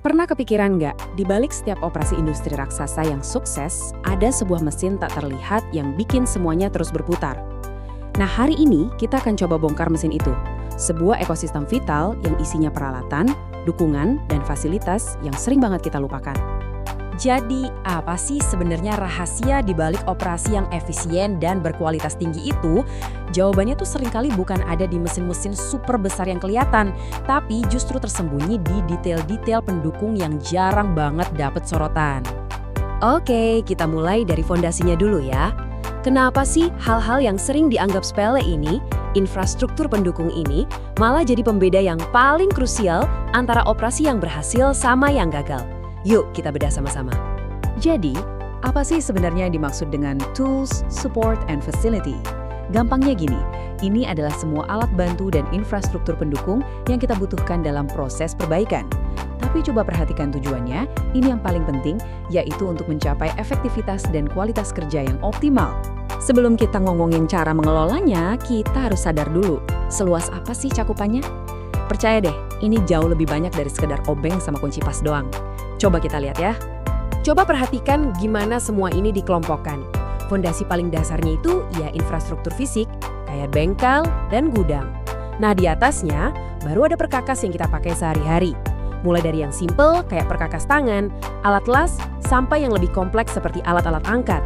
Pernah kepikiran nggak, di balik setiap operasi industri raksasa yang sukses, ada sebuah mesin tak terlihat yang bikin semuanya terus berputar. Nah, hari ini kita akan coba bongkar mesin itu. Sebuah ekosistem vital yang isinya peralatan, dukungan, dan fasilitas yang sering banget kita lupakan. Jadi, apa sih sebenarnya rahasia di balik operasi yang efisien dan berkualitas tinggi itu? Jawabannya tuh seringkali bukan ada di mesin-mesin super besar yang kelihatan, tapi justru tersembunyi di detail-detail pendukung yang jarang banget dapet sorotan. Oke, kita mulai dari fondasinya dulu ya. Kenapa sih hal-hal yang sering dianggap sepele ini, infrastruktur pendukung ini, malah jadi pembeda yang paling krusial antara operasi yang berhasil sama yang gagal? Yuk kita bedah sama-sama. Jadi, apa sih sebenarnya yang dimaksud dengan tools, support, and facility? Gampangnya gini, ini adalah semua alat bantu dan infrastruktur pendukung yang kita butuhkan dalam proses perbaikan. Tapi coba perhatikan tujuannya, ini yang paling penting, yaitu untuk mencapai efektivitas dan kualitas kerja yang optimal. Sebelum kita ngomongin cara mengelolanya, kita harus sadar dulu, seluas apa sih cakupannya? Percaya deh, ini jauh lebih banyak dari sekedar obeng sama kunci pas doang. Coba kita lihat ya. Coba perhatikan gimana semua ini dikelompokkan. Fondasi paling dasarnya itu ya infrastruktur fisik, kayak bengkel dan gudang. Nah, di atasnya baru ada perkakas yang kita pakai sehari-hari. Mulai dari yang simple kayak perkakas tangan, alat las, sampai yang lebih kompleks seperti alat-alat angkat.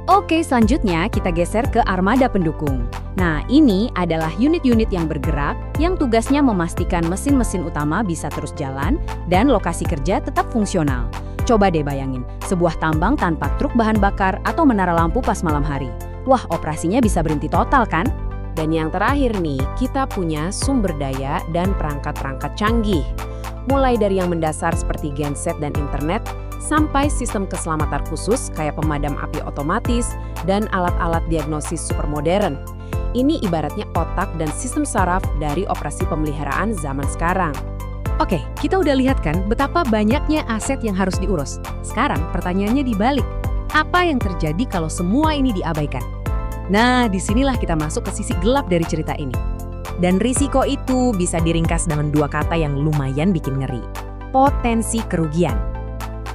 Oke, selanjutnya kita geser ke armada pendukung. Nah, ini adalah unit-unit yang bergerak yang tugasnya memastikan mesin-mesin utama bisa terus jalan dan lokasi kerja tetap fungsional. Coba deh bayangin, sebuah tambang tanpa truk bahan bakar atau menara lampu pas malam hari. Wah, operasinya bisa berhenti total kan? Dan yang terakhir nih, kita punya sumber daya dan perangkat-perangkat canggih. Mulai dari yang mendasar seperti genset dan internet, sampai sistem keselamatan khusus kayak pemadam api otomatis dan alat-alat diagnosis super modern. Ini ibaratnya otak dan sistem saraf dari operasi pemeliharaan zaman sekarang. Oke, kita udah lihat kan betapa banyaknya aset yang harus diurus. Sekarang pertanyaannya dibalik. Apa yang terjadi kalau semua ini diabaikan? Nah, disinilah kita masuk ke sisi gelap dari cerita ini. Dan risiko itu bisa diringkas dengan dua kata yang lumayan bikin ngeri. Potensi kerugian.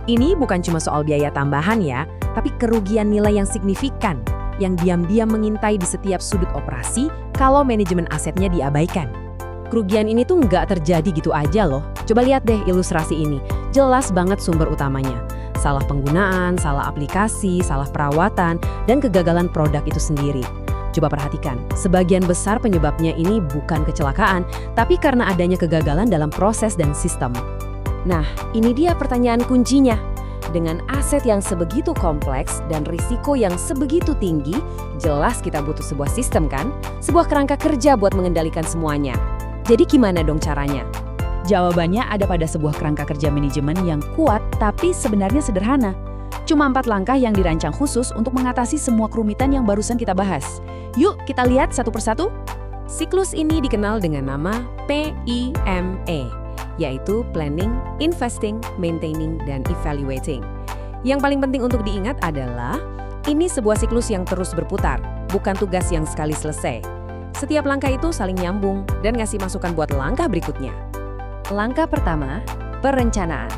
Ini bukan cuma soal biaya tambahan ya, tapi kerugian nilai yang signifikan, yang diam-diam mengintai di setiap sudut operasi kalau manajemen asetnya diabaikan. Kerugian ini tuh nggak terjadi gitu aja loh. Coba lihat deh ilustrasi ini. Jelas banget sumber utamanya. Salah penggunaan, salah aplikasi, salah perawatan, dan kegagalan produk itu sendiri. Coba perhatikan, sebagian besar penyebabnya ini bukan kecelakaan, tapi karena adanya kegagalan dalam proses dan sistem. Nah, ini dia pertanyaan kuncinya. Dengan aset yang sebegitu kompleks dan risiko yang sebegitu tinggi, jelas kita butuh sebuah sistem kan? Sebuah kerangka kerja buat mengendalikan semuanya. Jadi gimana dong caranya? Jawabannya ada pada sebuah kerangka kerja manajemen yang kuat tapi sebenarnya sederhana. Cuma 4 langkah yang dirancang khusus untuk mengatasi semua kerumitan yang barusan kita bahas. Yuk kita lihat satu persatu. Siklus ini dikenal dengan nama PIME, yaitu Planning, Investing, Maintaining, dan Evaluating. Yang paling penting untuk diingat adalah, ini sebuah siklus yang terus berputar, bukan tugas yang sekali selesai. Setiap langkah itu saling nyambung dan ngasih masukan buat langkah berikutnya. Langkah pertama, perencanaan.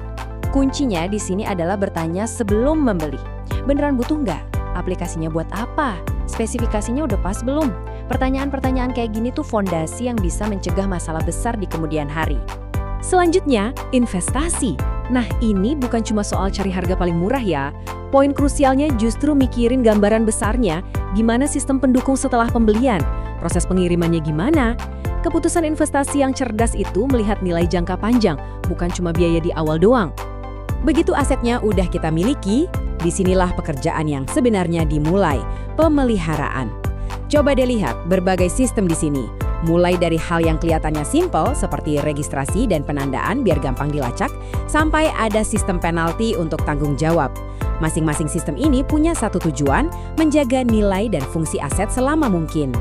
Kuncinya di sini adalah bertanya sebelum membeli. Beneran butuh nggak? Aplikasinya buat apa? Spesifikasinya udah pas belum? Pertanyaan-pertanyaan kayak gini tuh fondasi yang bisa mencegah masalah besar di kemudian hari. Selanjutnya, investasi. Nah, ini bukan cuma soal cari harga paling murah ya. Poin krusialnya justru mikirin gambaran besarnya, gimana sistem pendukung setelah pembelian, proses pengirimannya gimana. Keputusan investasi yang cerdas itu melihat nilai jangka panjang, bukan cuma biaya di awal doang. Begitu asetnya udah kita miliki, disinilah pekerjaan yang sebenarnya dimulai, pemeliharaan. Coba deh lihat berbagai sistem di sini. Mulai dari hal yang kelihatannya simpel seperti registrasi dan penandaan biar gampang dilacak, sampai ada sistem penalti untuk tanggung jawab. Masing-masing sistem ini punya satu tujuan, menjaga nilai dan fungsi aset selama mungkin.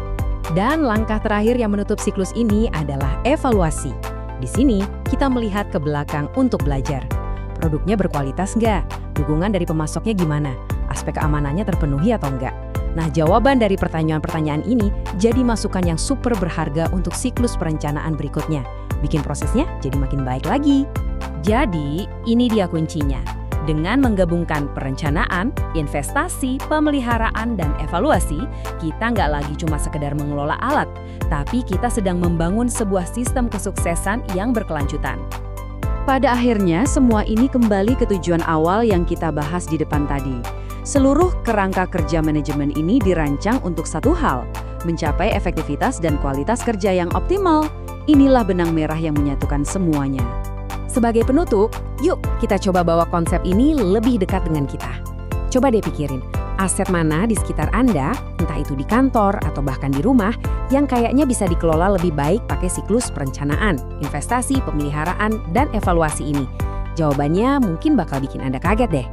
Dan langkah terakhir yang menutup siklus ini adalah evaluasi. Di sini, kita melihat ke belakang untuk belajar. Produknya berkualitas nggak? Dukungan dari pemasoknya gimana? Aspek keamanannya terpenuhi atau enggak? Nah, jawaban dari pertanyaan-pertanyaan ini jadi masukan yang super berharga untuk siklus perencanaan berikutnya. bikin prosesnya jadi makin baik lagi. Jadi, ini dia kuncinya. Dengan menggabungkan perencanaan, investasi, pemeliharaan, dan evaluasi, kita nggak lagi cuma sekedar mengelola alat, tapi kita sedang membangun sebuah sistem kesuksesan yang berkelanjutan. Pada akhirnya, semua ini kembali ke tujuan awal yang kita bahas di depan tadi. Seluruh kerangka kerja manajemen ini dirancang untuk satu hal, mencapai efektivitas dan kualitas kerja yang optimal. Inilah benang merah yang menyatukan semuanya. Sebagai penutup, yuk kita coba bawa konsep ini lebih dekat dengan kita. Coba deh pikirin, aset mana di sekitar Anda, entah itu di kantor atau bahkan di rumah, yang kayaknya bisa dikelola lebih baik pakai siklus perencanaan, investasi, pemeliharaan, dan evaluasi ini. Jawabannya mungkin bakal bikin Anda kaget deh.